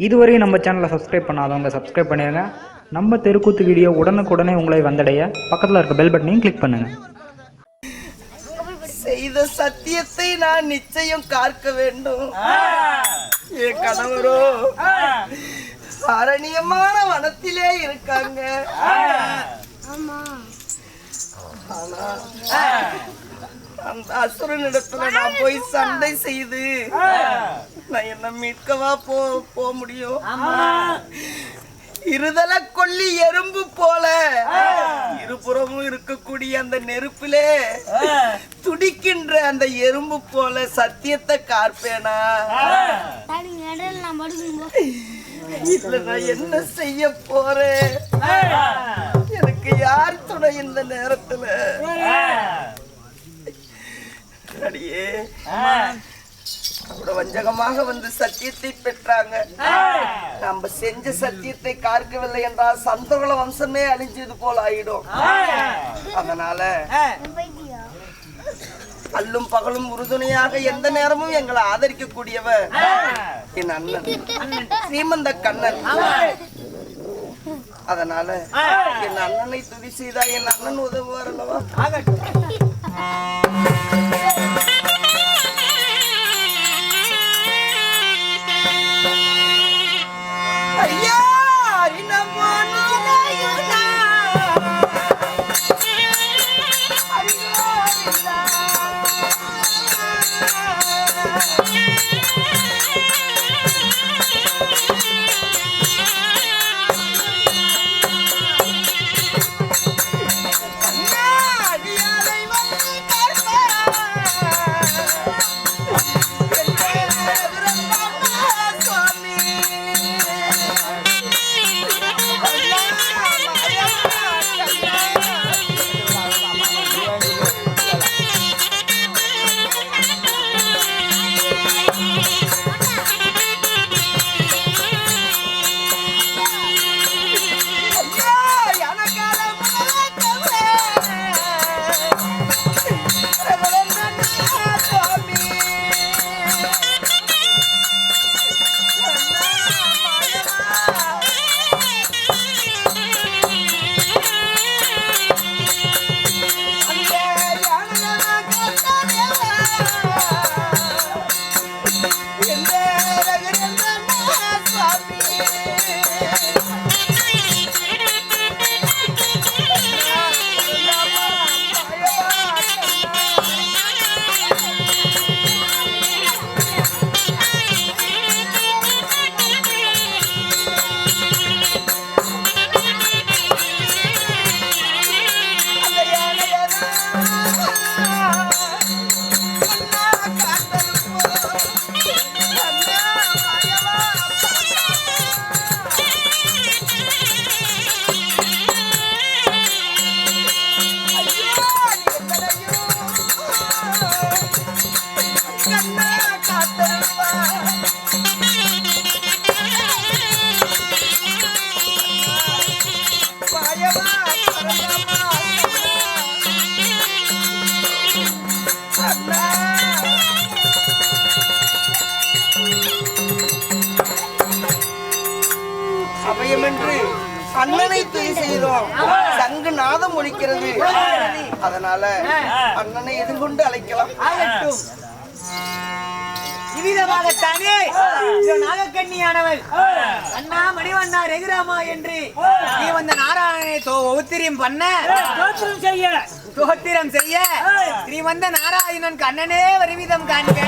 இதுவரையும் நம்ம சேனலை சப்ஸ்கிரைப் பண்ணாதவங்க சப்ஸ்கிரைப் பண்ணிடுங்க. நம்ம தெருக்கூத்து வீடியோ உடனுக்குடனே உங்களை வந்தடைய பக்கத்தில் இருக்க பெல் பட்டனையும் கிளிக் பண்ணுங்க. செய்த சத்தியத்தை நான் நிச்சயம் காக்க வேண்டும். என் கணவரோ அரணியமான வனத்திலே இருக்காங்க. ஆனா அந்த அசுரனிடத்துல நான் போய் சண்டை செய்து நான் என்ன மீட்கவா போ முடியும்? இருதல கொல்லி எறும்பு போல இருபுறமும் இருக்கக்கூடிய அந்த நெருப்பிலே துடிக்கின்ற அந்த எறும்பு போல சத்தியத்தை காப்பேனா? இதுல நான் என்ன செய்ய போறேன்? எனக்கு யார் துணை இந்த நேரத்துல? அடியே வஞ்சகமாக வந்து சத்தியத்தை பெற்றாங்க. நம்ம செஞ்ச சத்தியத்தை காக்கவில்லை என்றால் சந்தோல வம்சமே அழிஞ்சது போல ஆயிடும். அதனால அல்லும் பகலும் உறுதுணையாக எந்த நேரமும் எங்களை ஆதரிக்க கூடியவர் என் அண்ணன் ஸ்ரீமந்த கண்ணன். அதனால என் அண்ணனை துதி செய்தா என் அண்ணன் உதவுவார் அல்லவா? அண்ணனை துதி செய்தோம். சங்கு நாதம் ஒலிக்கிறது. அதனால அண்ணனை எதிர்கொண்டு அழைக்கலாம். இவ்விதமாகத்தானே நாகக்கண்ணியானவள் அண்ணா மணிவண்ணா ரெகுராமா என்று நீ வந்த நாராயணனை உத்திரியம் பண்ண தோத்திரம் செய்ய நீ வந்த நாராயணன் கண்ணனே வருவிதம் காண்க.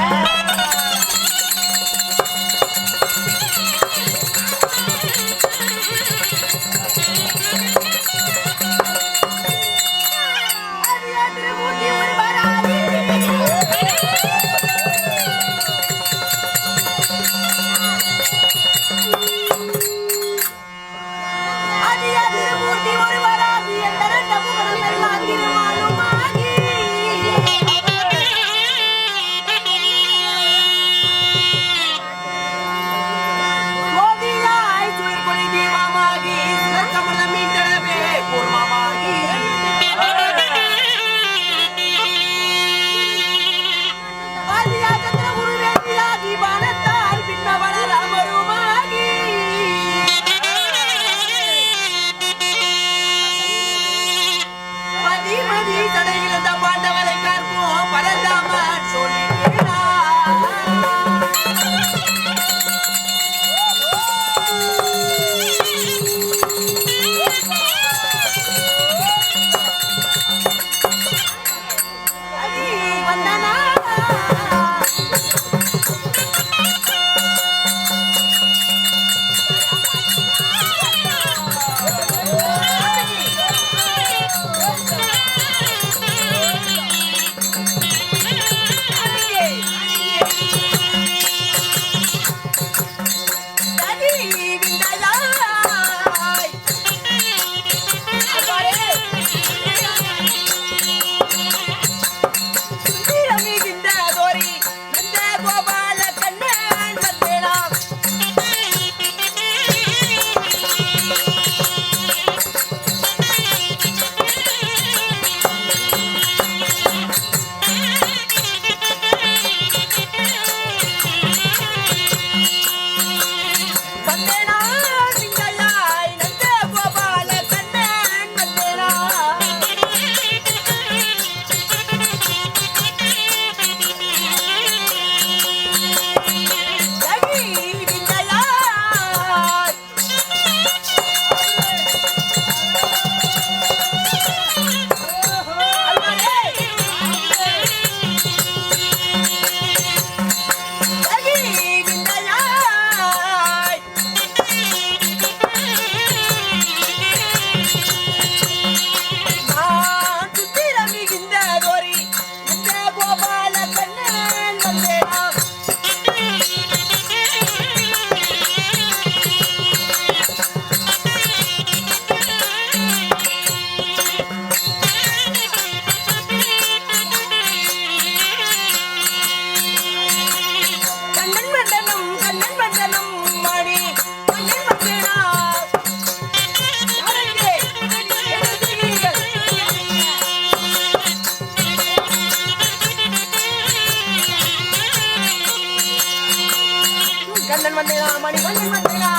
வந்தேனா மணி வந்தேனா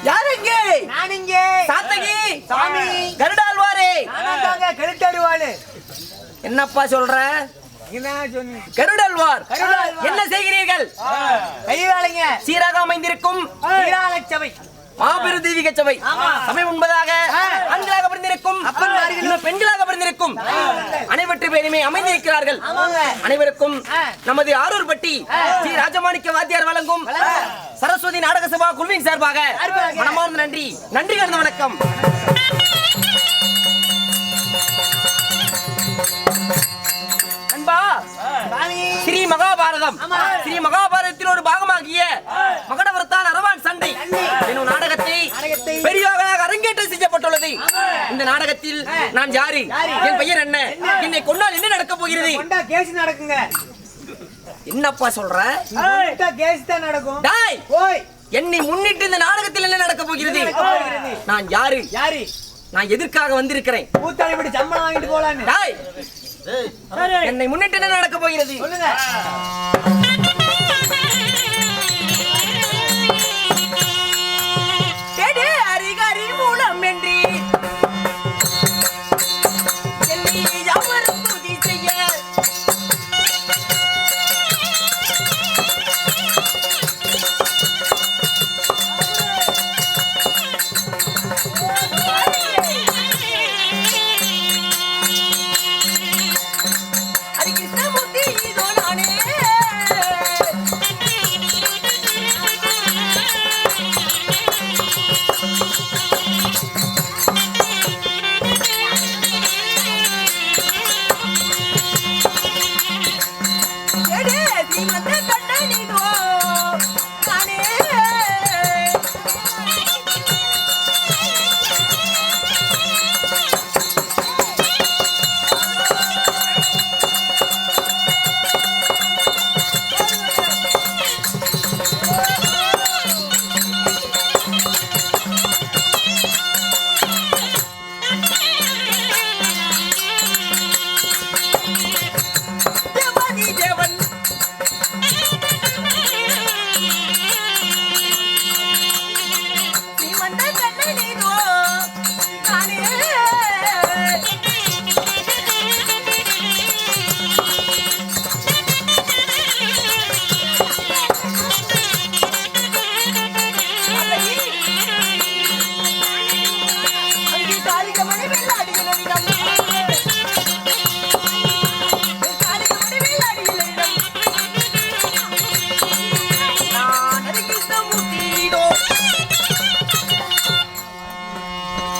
யாருங்க? நான் இங்கே சாத்தகி சாமி கருடாழ்வாரே. நானாங்க கருட்டருவாளு. என்னப்பா சொல்ற? என்ன சொன்னீங்க? கருடாழ்வார் கருடாழ்வார். என்ன செய்கிறீர்கள்? கை வேலைங்க. சீராக அமைந்திருக்கும் சீராகச்சபை மாபெரும் தெய்வீக சபை ஆமா. சபை முன்பதாக ஆண்களாக பிறந்திருக்கும் இன்னும் பெண்களாக பிறந்திருக்கும் அனைவற்று பேருமே அமைந்திருக்கிறார்கள். ஆமாங்க. அனைவருக்கும் நமது ஆரூர்பட்டி ஸ்ரீ ராஜமாணிக்க வாத்தியார் வழங்கும் சரஸ்வதி நாடக சபா குழுவின் சார்பாக மனமார்ந்த நன்றி கலந்த வணக்கம். அன்பா, ஸ்ரீ மகாபாரதம் ஸ்ரீ மகாபாரதத்தில் ஒரு பாகமாகிய மகடவரத்தால் அரவான் சண்டை என்னும் நாடகத்தை பெரியாக அரங்கேற்றம் செய்யப்பட்டுள்ளது. இந்த நாடகத்தில் நான் யாரு, என் பெயர் என்ன, என்னை கொண்டால் என்ன நடக்க போகிறது? கொண்டா கேஸ் நடக்குங்க. என்னப்பா சொல்ற? கொண்டா கேஸ் தான் நடக்கும். டாய், ஓய், என்னை முன்னிட்டு இந்த நாடகத்தில் என்ன நடக்க போகிறது? நான் யாரு, யாரு? நான் எதற்காக வந்திருக்கிறேன்? கூத்தாடி விட்டு சம்பளம் வாங்கிட்டு போலான்னு. டாய், என்னை முன்னிட்டு என்ன நடக்க போகிறது? சொல்லுங்க. அறிகறி மூலம் என்று என்னை யாவரும் துதி செய்ய ஹரிகிருஷ்ணமூர்த்தி இதோ நானே.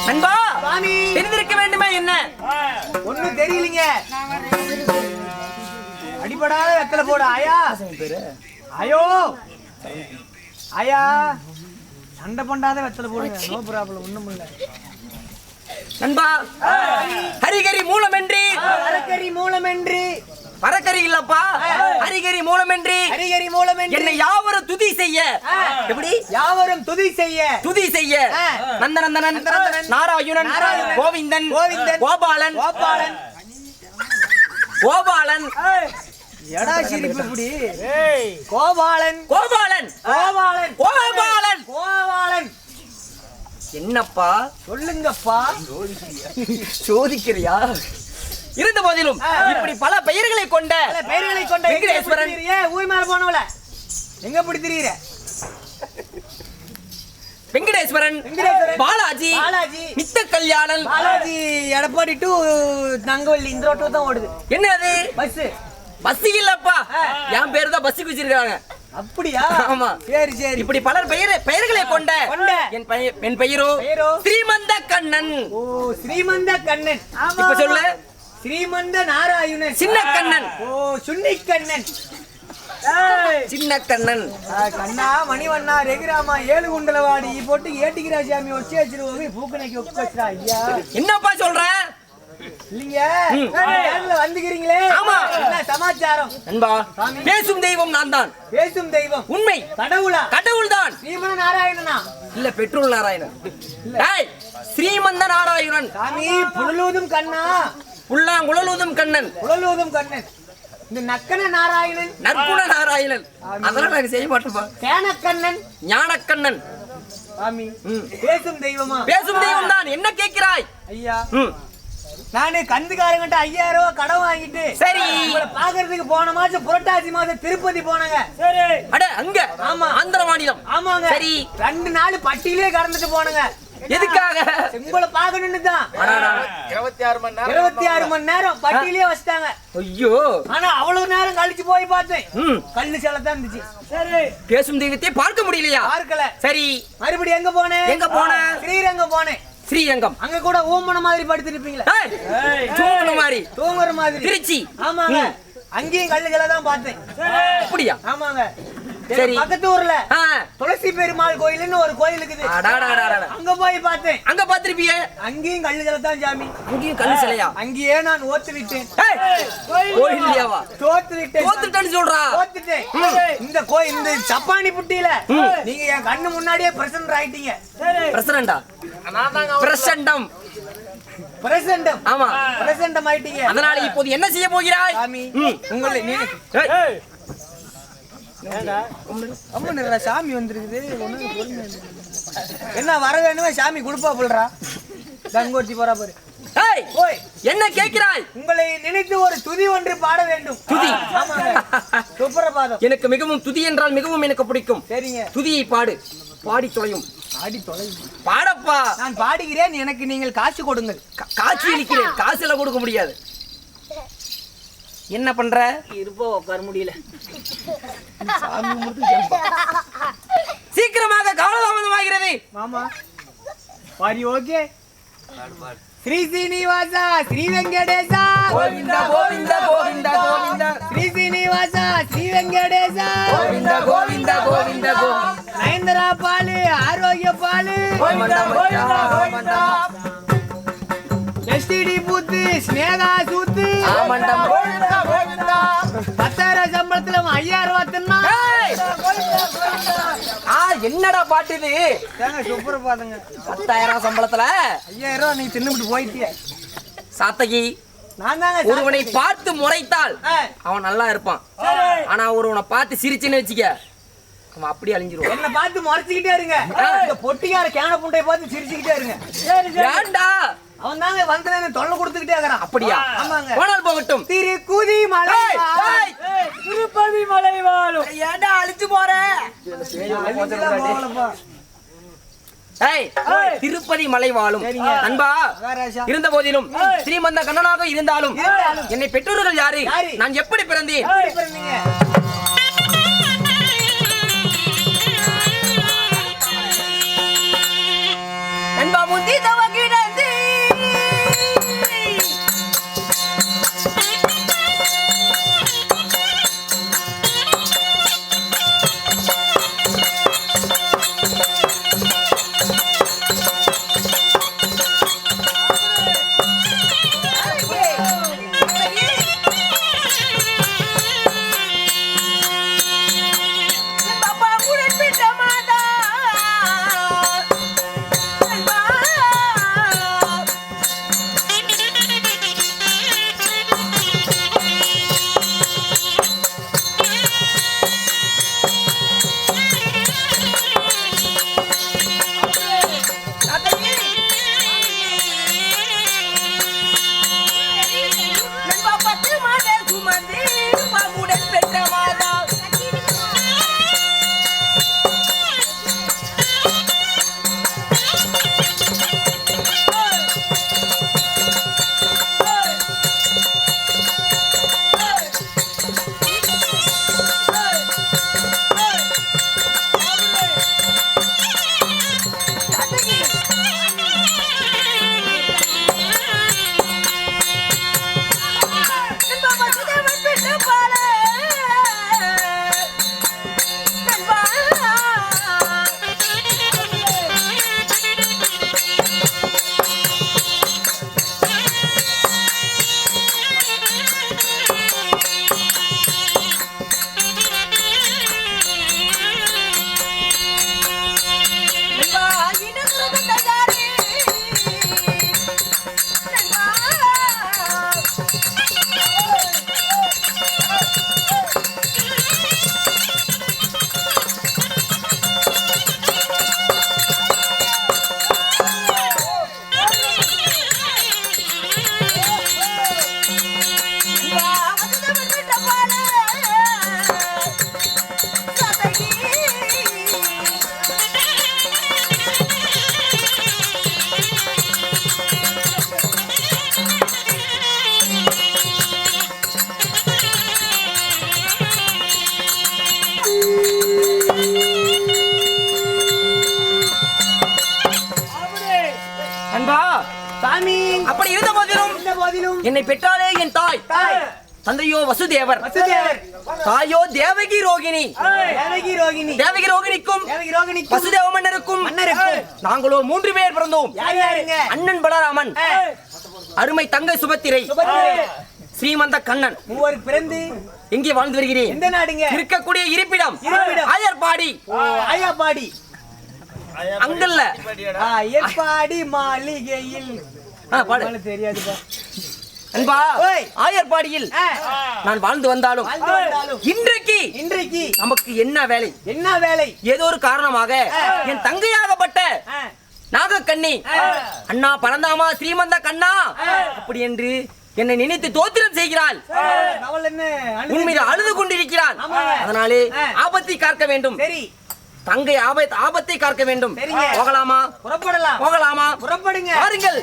நண்பா, தெரிந்திருக்க வேண்டுமே என்ன? ஒண்ணும் தெரியலீங்க. அடிபடாத வெத்தல போடு ஆயா. ஐயோ ஆயா, சண்டை பண்ணாத வெத்தல போடுங்க. நோ ப்ராப்ளம், ஒண்ணும் இல்ல. நண்பா, ஹரிகரி மூலமென்றி அரக்கரி மூலமென்றி பரக்கரி இல்லப்பா, ஹரிகரி மூலமென்றி ஹரிகரி மூலமென்றி என்னை யாவரும் துதி செய்ய. எப்படி? யாவரும் துதி செய்ய. துதி செய்ய நந்தநந்தனன், நாராயணன், கோவிந்தன், கோபாலன், கோபாலன் எடா சிரிப்பு இப்படி. கோபாலன் கோபாலன் கோபாலன் கோபாலன் கோபாலன். என்னப்பா சொல்லுங்கப்பா. சோதிக்கிறியா? இருந்த போதிலும் இப்படி பல பெயர்களை கொண்ட பெயர்களை கொண்ட வெங்கடேஸ்வரன் ஊய் மேல போனவள எங்க பிடி திரியற? வெங்கடேஸ்வரன், பாலாஜி, நித்த கல்யாணன். பாலாஜி எடப்பாடி டு நங்கவள்ளி இந்த ரோட்ல தான் ஓடுது. என்னது? பஸ். பஸ் இல்லப்பா, என் பேரு தான் பஸ் வச்சிருக்காங்க. அப்படியா? ஆமா. சரி சரி. இப்படி பலர் பெயர்களை கொண்ட என் பெயரோ ஸ்ரீமந்த கண்ணன். ஓ, ஸ்ரீமந்த கண்ணன். இப்ப சொல்லு. ஸ்ரீமந்த நாராயணன். சின்ன கண்ணன். ஓ, சுன்னி கண்ணன். சின்ன கண்ணன். கண்ணா மணிவண்ணா ரெகுராமா ஏழு குண்டலவாடி போட்டு ஏட்டிக்கிறா சாமி வச்சு வச்சிருவோம். பூக்கணைக்கு வச்சுரா ஐயா. என்னப்பா சொல்ற? இல்லீங்க நேர்ல வந்துக்கிறீங்களே ஆமா. என்ன சமாச்சாரம் நண்பா பேசும் தெய்வம் நான் தான். பேசும் தெய்வம் உண்மை கடவுளா கடவுள் தான். ஸ்ரீமன நாராயணனா இல்ல பெட்ரோல் நாராயணன். டேய் ஸ்ரீமந்த நாராயணன். சாமி புலலூதும் கண்ணா புல்லாங்குழலூதும் கண்ணன். புலலூதும் கண்ணன் இந்த நக்கன நாராயணன் நற்குண நாராயணன். அதெல்லாம் நாங்க செய்ய மாட்டோம்பா. தேனக்கண்ணன் ஞானக்கண்ணன். சாமி பேசும் தெய்வமா பேசும் தெய்வம் தான். என்ன கேட்கிறாய்? ஐயா ம். நானு கந்துக்காரங்கிட்ட 5000 ரூபாய் கடன் வாங்கிட்டு சரி. உங்களை பாக்குறதுக்கு போன மாசம் புரட்டாசி மாசம் திருப்பதி போனங்க அட அங்க ஆமா. ஆந்திர மாநிலம். ஆமாங்க சரி. 2 நாள் பட்டியிலே கடந்துட்டு போனங்க எதுக்காக? உங்களை பாக்கணும்னு தான் 26 மணி நேரம் பட்டியிலே வச்சிட்டாங்க. ஐயோ ஆனா அவ்வளவு நேரம் கழிச்சு போய் பார்த்தேன் ம். கல்லு சிலை தான் இருந்துச்சு. சரி பேசும் தெய்வத்தை பார்க்க முடியலையா? பார்க்கல. சரி மறுபடியும் எங்க போனேன்? எங்க போன? ஸ்ரீரங்கம் போனேன். ஸ்ரீரங்கம். அங்க கூட ஊமன மாதிரி படுத்திருப்பீங்களா? ஏய், தூங்குன மாதிரி. தூங்குற மாதிரி. திருச்சி. ஆமாங்க. அங்கேயும் கல்லுகளை தான் பார்த்தேன். அப்படியா? ஆமாங்க. சரி. பக்கத்து ஊர்ல ஆ. துளசி பெருமாள் கோயில்னு ஒரு கோயில் இருக்குது. அடாடாடாடா. அங்க போய் பார்த்தேன். அங்க பாத்திருப்பியே. அங்கேயும் கல்லுகளை தான் சாமி. அங்கேயும் கல்லு சிலையா? அங்கேயே நான் ஓத்து விட்டேன். ஏய், கோயில்லையாவா? தோத்து விட்டேன். தோத்துட்டேன்னு சொல்றா. தோத்துட்டேன். இந்த கோயில் இந்த சப்பானி புட்டியில நீங்க என் கண்ணு முன்னாடியே பிரசன்ட் ஆயிட்டீங்க. பிரசிடண்டா? பிரசண்டம். பிரசண்டம். ஆமா. பிரசண்டம் ஆயிட்டீங்க. அதனால இப்போது என்ன செய்ய போகிறாய்? சாமி ம். உங்களை நீ ஏய், அம்மா நிறா சாமி வந்திருக்குது. என்ன வர வேணுமே சாமி குடுப்பா புல்றா கங்கோட்டி போறா பாரு. ஏய், ஓய் என்ன கேட்கிறாய்? உங்களை நினைத்து ஒரு துதி ஒன்று பாட வேண்டும். துதி? ஆமாங்க. சுப்ரபாதம். எனக்கு மிகவும் துதி என்றால் மிகவும் எனக்கு பிடிக்கும். சரிங்க. துதியை பாடு. பாடி தொலையும். ஆடி தொலை. பாடப்பா. நான் பாடுகிறேன், எனக்கு நீங்கள் காசு கொடுங்கள். காட்சி அளிக்கிறேன். காசுல கொடுக்க முடியாது. என்ன பண்ற? இருப்போ உட்கார முடியல. சீக்கிரமாக காலதாமதமாகிறது. மாமா பாரி ஓகே. ஸ்ரீ சீனிவாசா ஸ்ரீ வெங்கடேசா கோவிந்தா கோவிந்தா கோவிந்தா கோவிந்தா. ஸ்ரீ சீனிவாசா ஸ்ரீ வெங்கடேசா கோவிந்தா கோவிந்தா கோவிந்தா கோவிந்தா. நயன்தரா பாலு ஆரோக்கிய பாலு கோவிந்தா கோவிந்தா கோவிந்தா. எஸ்டிடி பூத்து ஸ்னேகா சூத்து ஆமண்டா கோவிந்தா கோவிந்தா. 10,000 சம்பளத்துல 5,000 ரூபாய் தின்னா. ஏய்! என்னடா பாட்டு இது? சுப்ரபாதங்க. 10,000 சம்பளத்துல 5,000 ரூபாய் நீ தின்னுபிட்டு போயிட்டிய. சாத்தகி. நான் தாங்க ஒருவனை பார்த்து முறைத்தால் அவன் நல்லா இருப்பான். ஆனா ஒருவனை பார்த்து சிரிச்சுன்னு வச்சுக்க அவன் அப்படி அழிஞ்சிருவான். என்ன பார்த்து முறைச்சுக்கிட்டே இருங்க. இந்த பொட்டிக்கார கேன புண்டைய பார்த்து சிரிச்சுக்கிட்டே இருங்க. ஏண்டா? அவன் தாங்க வந்து தொல்லை கொடுத்துக்கிட்டே இருக்கிறான். அப்படியா? ஆமாங்க. போனால் போகட்டும். திருக்குதி மலை திருப்பதி மலை வாழும். ஏண்டா அழிச்சு போற? ஏய், திருப்பதி மலை வாழும். நண்பா, இருந்த போதிலும் ஸ்ரீமந்த கண்ணனாக இருந்தாலும் என்னை பெற்றோர்கள் யாரு? நான் எப்படி பிறந்தேன்? நண்பா முந்தி தவகிடந்து என்னை பெற்றாலே என் தாய். தந்தையோ வசுதேவர், தாயோ தேவகி ரோகிணி. தேவகி ரோகிணிக்கும் வசுதேவ மன்னருக்கும் நாங்களோ 3 பேர் பிறந்தோம். அண்ணன் பலராமன், அருமை தங்கை சுபத்திரை, ஸ்ரீமந்த கண்ணன். மூவர் பிறந்து எங்கே வாழ்ந்து வருகிறேன்? எந்த நாடுங்க? இருக்கக்கூடிய இருப்பிடம் ஆயர்பாடி. ஆயர்பாடி அங்கல்ல, ஆயர்பாடி மாளிகையில். தெரியாதுப்பா அன்பா. ஆயர்பாடியில் நான் வாழ்ந்து வந்தாலும் இன்றைக்கு நமக்கு என்ன வேலை? ஏதோ ஒரு காரணமாக என் தங்கையாகப்பட்ட நாகக்கண்ணி, அண்ணா பரந்தாமா ஸ்ரீமந்த கண்ணா அப்படி என்று என்னை நினைத்து தோத்திரம் செய்கிறாள். உண்மையில அழுது கொண்டிருக்கிறான். அதனாலே ஆபத்தை காக்க வேண்டும். தங்கை ஆபத்தை காக்க வேண்டும். போகலாமா? போகலாமா? புறப்படுங்க. பாருங்கள்.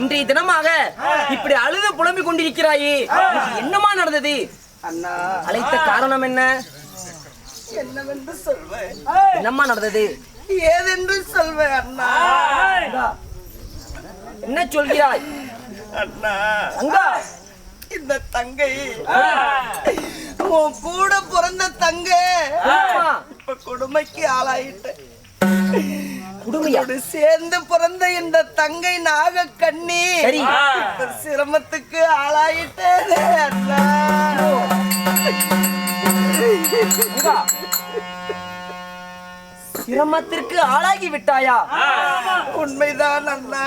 இன்றைய தினமாக இப்படி அழுது புலம்பிக் கொண்டிருக்கிறாயே, என்னமா நடந்தது? அழைத்த காரணம் என்ன? என்னவென்று சொல்வேன்? என்னம்மா நடந்தது? ஏதென்று சொல்வேன் அண்ணா? என்ன சொல்கிறாய் அண்ணா? அங்கா, இந்த தங்கை உன் கூட பிறந்த தங்கை இப்ப கொடுமைக்கு ஆளாயிட்ட. குடுமையோடு சேர்ந்து பிறந்த இந்த தங்கை நாகக்கண்ணி சிரமத்துக்கு ஆளாயிட்டே அண்ணா. சிரமத்திற்கு ஆளாகி விட்டாயா? உண்மைதான் அண்ணா.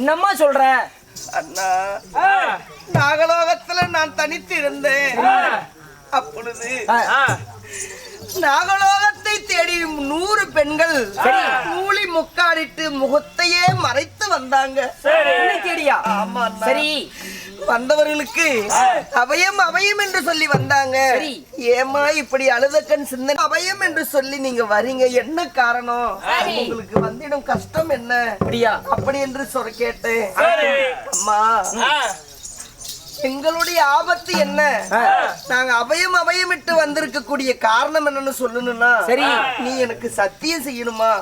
என்னம்மா சொல்ற? அண்ணா, நாகலோகத்துல நான் தனித்து இருந்தேன். அப்பொழுது நாகலோகத்தை தேடி 100 பெண்கள் கூலி முக்காடிட்டு முகத்தையே மறைத்து வந்தாங்க. உன்னை தேடியா? ஆமா அண்ணா. சரி. வந்தவர்களுக்கு அபயம் அபயம் என்று சொல்லி வந்தாங்க. சரி. ஏமா இப்படி அழுதக்கண் சிந்தனை அபயம் என்று சொல்லி நீங்க வரீங்க, என்ன காரணம்? உங்களுக்கு வந்திடும் கஷ்டம் என்ன? அப்படியா? அப்படி என்று சொல்ல கேட்டேன். அம்மா, எங்களுடைய ஆபத்து என்ன? நாங்க அபயம் அபயமிட்டு வந்திருக்கக்கூடிய காரணம் என்னன்னு சொல்லணும்னா, சரி, நீ எனக்கு சத்தியம் செய்யணுமா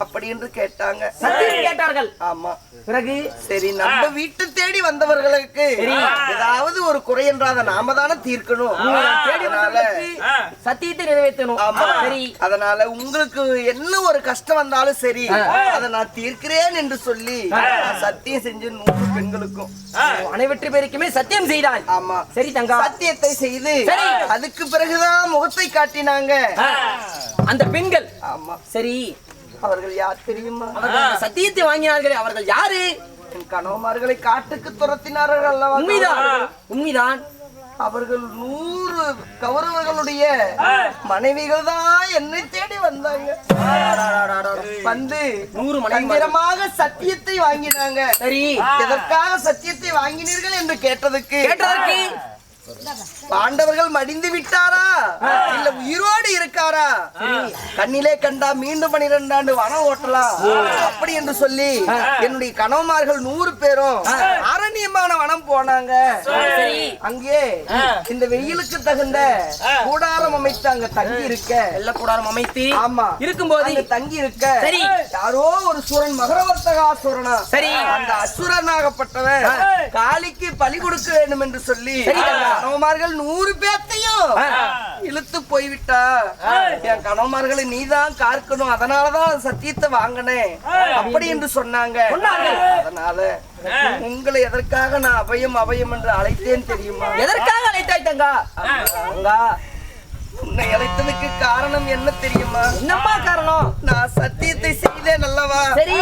அப்படி என்று கேட்டாங்க. சத்தியம் கேட்டார்கள். ஆமா. பிறகு சரி, நம்ம வீட்டு தேடி வந்தவர்களுக்கு ஏதாவது ஒரு குறை என்றாத நாம தானே தீர்க்கணும். தேடி வந்தவர்களுக்கு சத்தியத்தை நிறைவேற்றணும். ஆமா. சரி. அதனால உங்களுக்கு என்ன ஒரு கஷ்டம் வந்தாலும் சரி, அதை நான் தீர்க்கிறேன் என்று சொல்லி நான் சத்தியம் செஞ்சு 100 பெண்களுக்கும் அனைவற்று பேருக்குமே சத்தியம் செய்தாய். ஆமா. சரி தங்கா. சத்தியத்தை செய்து சரி. அதுக்கு பிறகுதான் முகத்தை காட்டினாங்க அந்த பெண்கள். ஆமா. சரி, அவர்கள் யார் தெரியுமா? அவர்கள் அந்த சத்தியத்தை வாங்கினார்கள். அவர்கள் யாரு? என் கணவன்மார்களை காட்டுக்கு துரத்தினார்கள் அல்லவா? உண்மைதான், உண்மைதான். அவர்கள் 100 கௌரவர்களுடைய மனைவிகள் தான் என்னை தேடி வந்தாங்க. வந்து 100 மனைவி பயங்கரமாக சத்தியத்தை வாங்கினாங்க. சரி. எதற்காக சத்தியத்தை வாங்கினீர்கள் என்று கேட்டதற்கு பாண்டவர்கள் மடிந்து விட்டாரா இல்ல உயிரோடு இருக்காரா, கண்ணிலே கண்டா மீண்டும் 12 ஆண்டு வனம் ஓட்டலாம் அப்படி என்று சொல்லி என்னுடைய கணவன்மார்கள் 100 பேரும் அரண்யமான வனம் போனாங்க. அங்கே இந்த வெயிலுக்கு தகுந்த கூடாரம் அமைத்து அங்க தங்கி இருக்க, வெள்ள கூடாரம் அமைத்து ஆமா இருக்கும்போது தங்கி இருக்க, சரி, யாரோ ஒரு சூரன் மகரவர்த்தகாசுரனா, சரி, அந்த அசுரனாகப்பட்டவன் காளிக்கு பலி கொடுக்க வேண்டும் என்று சொல்லி கணவன்மார்கள் 100 பேத்தையும் இழுத்து போய்விட்டா. என் கணவன்மார்களை நீதான் காக்கணும், அதனாலதான் சத்தியத்தை வாங்கினேன் அப்படி என்று சொன்னாங்க. அதனால உங்களை எதற்காக நான் அபயம் அபயம் என்று அழைத்தேன் தெரியுமா? எதற்காக அழைத்தாய் தங்கா? உன்னை அழைத்ததுக்கு காரணம் என்ன தெரியுமா? என்னம்மா காரணம்? நான் சத்தியத்தை செய்தேன் அல்லவா? சரி.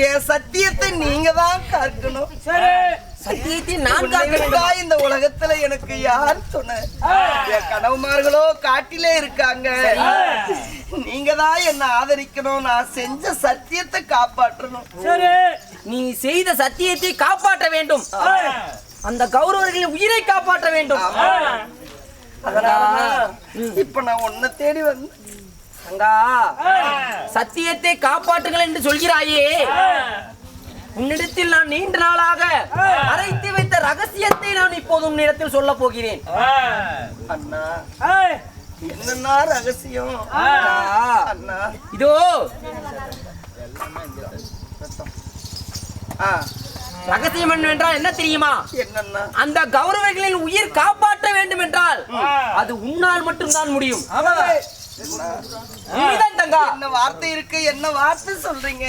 என் சத்தியத்தை நீங்க தான் காக்கணும். சத்தியத்தை நான் காக்க வேண்டும். இந்த உலகத்துல எனக்கு யார் சொன்ன? என் கணவன்மார்களோ காட்டிலே இருக்காங்க. நீங்க தான் என்ன ஆதரிக்கணும். நான் செஞ்ச சத்தியத்தை காப்பாற்றணும். நீ செய்த சத்தியத்தை காப்பாற்ற வேண்டும். அந்த கௌரவர்களின் உயிரை காப்பாற்ற வேண்டும். இப்ப நான் உன்னை தேடி வந்தேன். சத்தியத்தை காப்பாற்றுங்கள் என்று சொல்கிறாயே, உன்னிடத்தில் நான் நீண்ட நாளாக அரைத்து வைத்த ரகசியத்தை நான் இப்போது உன்னிடத்தில் சொல்ல போகிறேன். அண்ணா, என்னன்னா ரகசியம்? அண்ணா, இதோ ரகசியம் என்னவென்றால் என்ன தெரியுமா? என்னன்னா, அந்த கௌரவர்களின் உயிர் காப்பாற்ற வேண்டும் என்றால் அது உன்னால் மட்டும்தான் முடியும். என்ன வார்த்தை இருக்கு? என்ன வார்த்தை சொல்றீங்க?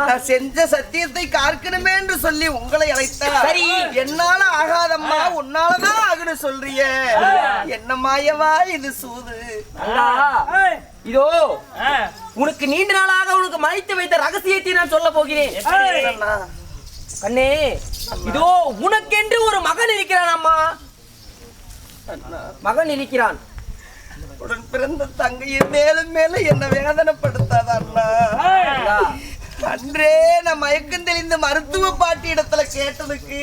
நான் செஞ்ச சத்தியத்தை காக்கணுமே என்று சொல்லி உங்களை அழைத்தா சரி, என்னால ஆகாதம்மா, உன்னாலதான் ஆகணும் சொல்றிய. என்ன மாயவா இது சூது? இதோ உனக்கு நீண்ட நாளாக உனக்கு மறைத்து வைத்த ரகசியத்தை நான் சொல்ல போகிறேன். கண்ணே, இதோ உனக்கென்று ஒரு மகன் இருக்கிறான். அம்மா, மகன் இருக்கிறான். உடன் பிறந்த தங்கையை மேலும் மேலும் என்ன வேதனைப்படுத்தாத அண்ணா. அன்றே நான் மயக்கம் தெளிந்த மருத்துவ பாட்டி இடத்துல கேட்டதுக்கு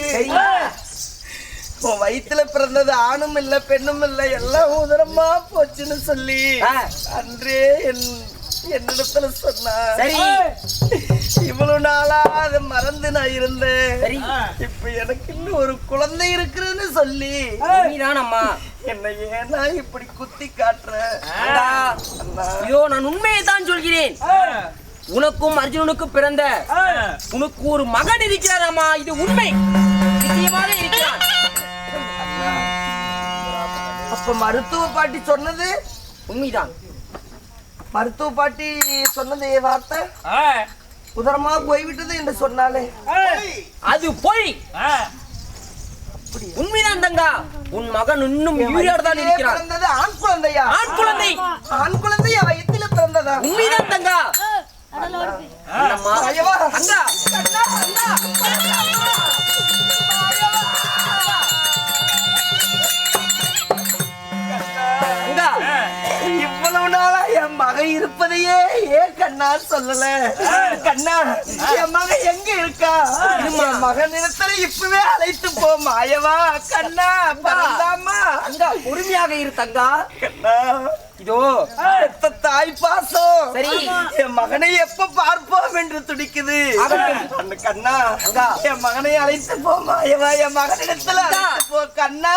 உன் வயிற்றுல பிறந்தது ஆணும் இல்ல பெண்ணும் இல்ல எல்லாம் உதரமா போச்சுன்னு சொல்லி அன்றே என்னிடத்துல சொன்னா. சரி, இவ்வளவு நாளா அதை மறந்து நான் இருந்தேன். சரி, இப்ப எனக்கு இன்னும் ஒரு குழந்தை இருக்குன்னு சொல்லி நீதான் அம்மா என்ன ஏன்னா இப்படி குத்தி காட்டுற? ஐயோ, நான் உண்மையை தான் சொல்கிறேன். உனக்கும் அர்ஜுனனுக்கும் பிறந்த உனக்கு ஒரு மகன் இருக்கிறான் அம்மா. இது உண்மை, நிச்சயமாக இருக்கிறான். அப்ப மருத்துவ பாட்டி சொன்னது உண்மைதான். மருத்துவ பாட்டி சொன்னது வார்த்தை உதரமா போய்விட்டது என்று சொன்னாலே அது பொய். உண்மைதான் தங்கா. உன் மகன் இன்னும் உயிரோடு தான் இருக்கிறான். பிறந்தது ஆண் குழந்தையா? ஆண் குழந்தை. ஆண் குழந்தையா வயிற்றில பிறந்ததா? உண்மைதான் தங்கா. தங்கா, இவ்வளவு நாளா என் மகன் இருப்பதையே ஏன் கண்ணா சொல்லல? கண்ணா, என் மகன் எங்க இருக்கா? என் மகன் இடத்துல இப்பவே அழைத்து போ மாயவா. கண்ணா பரந்தாமா, தங்கா பொறுமையாக இரு தங்கா. கண்ணா இதோ பெத்த தாய் பாசம். சரி. என் மகனை எப்ப பார்ப்போம் என்று துடிக்குது. அந்த கண்ணா, என் மகனை அழைத்து போ மாயவா. என் மகனிடத்துல அழைத்து போ கண்ணா.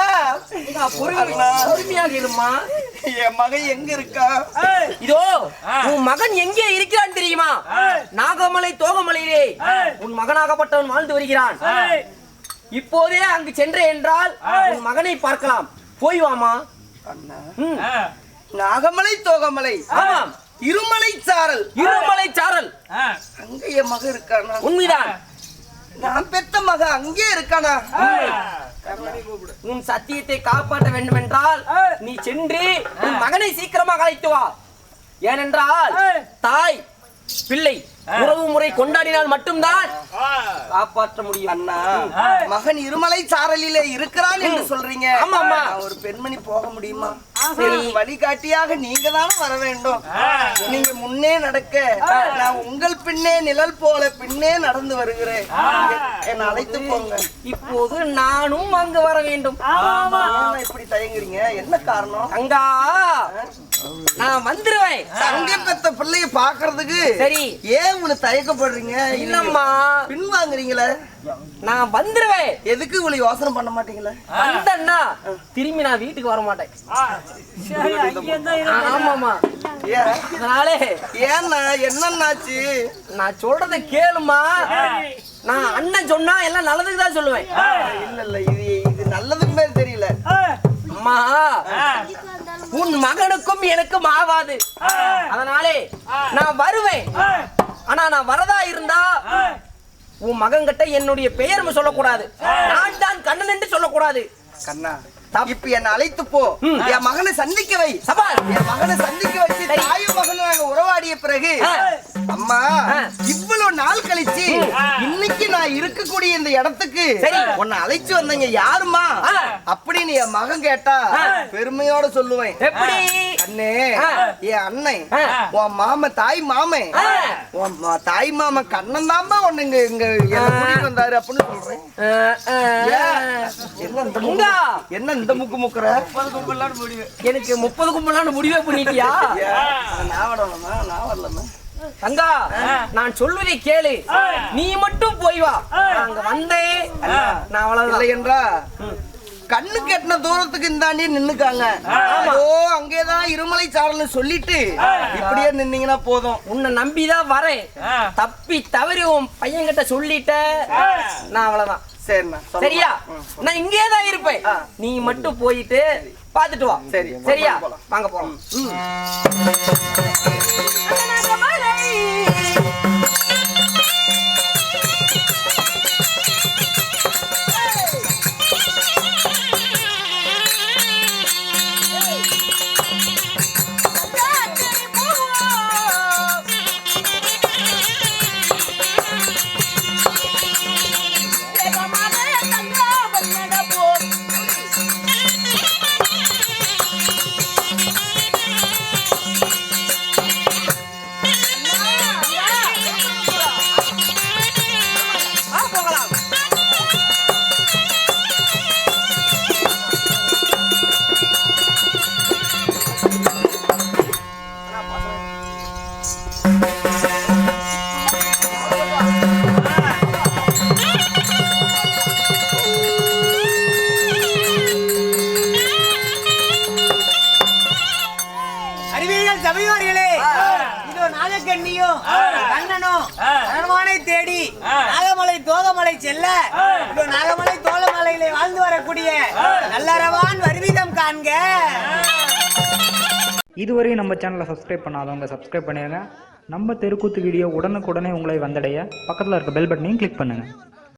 பொறுமையாக இருமா. என் மகன் எங்க இருக்கா? இதோ உன் மகன் எங்கே இருக்கிறான் தெரியுமா? நாகமலை தோகமலையிலே உன் மகனாகப்பட்டவன் வாழ்ந்து வருகிறான். இப்போதே அங்கு சென்ற என்றால் உன் மகனை பார்க்கலாம். போய் வாமா. நாகமலை தோகமலை, ஆமாம், இருமலை சாரல். இருமலை சாரல் அங்க என் மகன் இருக்கானா? உண்மைதான். நான் பெத்த மகன் அங்கே இருக்கானா? உன் சத்தியத்தை காப்பாற்ற வேண்டும் என்றால் நீ சென்று உன் மகனை சீக்கிரமாக அழைத்து வா. ஏனென்றால் தாய் பிள்ளை உறவு முறை கொண்டாடினால் மட்டும்தான் காப்பாற்ற முடியும். அண்ணா, மகன் இருமலை சாரலிலே இருக்கிறான் என்று சொல்றீங்க. ஆமா, ஆமா. நான் ஒரு பெண்மணி போக முடியுமா? வழிகாட்டியாக நீங்க தானே வர வேண்டும். நீங்க முன்னே நடக்க, நான் உங்கள் பின்னே நிழல் போல பின்னே நடந்து வருகிறேன். என்னை அழைத்து போங்க. இப்போது நானும் அங்கு வர வேண்டும். ஏன் இப்படி தயங்குறீங்க? என்ன காரணம்? அங்கா நான் வந்துருவேன். தங்க பெத்த பிள்ளைய பாக்குறதுக்கு சரி. ஏன் உங்களுக்கு தயக்கப்படுறீங்க? இல்லம்மா, பின்வாங்குறீங்களே. நான் வந்துருவேன். எதுக்கு இவ்வளவு யோசனை பண்ண மாட்டீங்களா? வந்தேன்னா திரும்பி நான் வீட்டுக்கு வர மாட்டேன். ஆமாமா. அதனாலே ஏன்னா என்னன்னாச்சு? நான் சொல்றத கேளுமா. நான் அண்ணன் சொன்னா எல்லாம் நல்லதுக்கு தான் சொல்லுவேன். இல்ல இல்ல, இது நல்லதுக்கு மேல தெரியல. அம்மா, உன் மகனுக்கும் எனக்கும் ஆவாது. அதனாலே நான் வருவேன். ஆனா நான் வரதா இருந்தா உன் மகன் கிட்ட என்னுடைய பெயர் சொல்லக்கூடாது. நான் தான் கண்ணன் என்று சொல்லக்கூடாது. கண்ணா, இப்ப என்ன அழைத்து போ. என் மகனை சந்திக்க வை. சபால். என் மகனை சந்திக்க வச்சு தாயும் மகனும் நாங்க உறவாடிய பிறகு, அம்மா இவ்வளவு நாள் கழிச்சு இன்னைக்கு நான் இருக்கக்கூடிய இந்த இடத்துக்கு உன்னை அழைச்சு வந்தீங்க யாருமா அப்படின்னு என் மகன் கேட்டா பெருமையோட சொல்லுவேன். எப்படி? அண்ணே, என் அண்ணன், உன் மாமன், தாய் மாமன், உன் தாய் மாமன் கண்ணன் தான்பா உன்னை இங்க கூட்டிட்டு வந்தாரு அப்படின்னு சொல்றேன். என்ன இந்த முக்கு முக்குற? எனக்கு 30 கும்பலான்னு முடிவே பண்ணிட்டியா? நான் வரலமா. தங்கா, நான் சொல்வதை கேளு. நீ மட்டும் போய் வா. அங்க வந்தேன் நான் அவ்வளவு இல்லை என்றா கண்ணு கெட்டின தூரத்துக்கு இந்தாண்டி நின்னுக்காங்க. ஓ, அங்கேதான் இருமலை சாரல்னு சொல்லிட்டு இப்படியே நின்னீங்கன்னா போதும். உன்னை நம்பிதான் வரேன். தப்பி தவறி உன் பையன் கிட்ட சொல்லிட்ட நான் அவ்வளவுதான். சரிண்ணா, சரியா? நான் இங்கேதான் இருப்பேன். நீ மட்டும் போயிட்டு பாத்துட்டு வா. சரி, சரியா? வாங்க போலாம். சபையோர்களே, இதோ நாகக்கண்ணியும் கண்ணனும் அரண்மனை தேடி நாகமலை தோகமலை செல்ல, இதோ நாகமலை தோகமலையிலே வாழ்ந்து வரக்கூடிய நல்லறவான் வருவிதம் காண்க. இதுவரை நம்ம சேனலை சப்ஸ்கிரைப் பண்ணாதவங்க சப்ஸ்கிரைப் பண்ணிடுங்க. நம்ம தெருக்கூத்து வீடியோ உடனுக்குடனே உங்களை வந்தடைய பக்கத்தில் இருக்க பெல் பட்டனையும் கிளிக் பண்ணுங்கள்.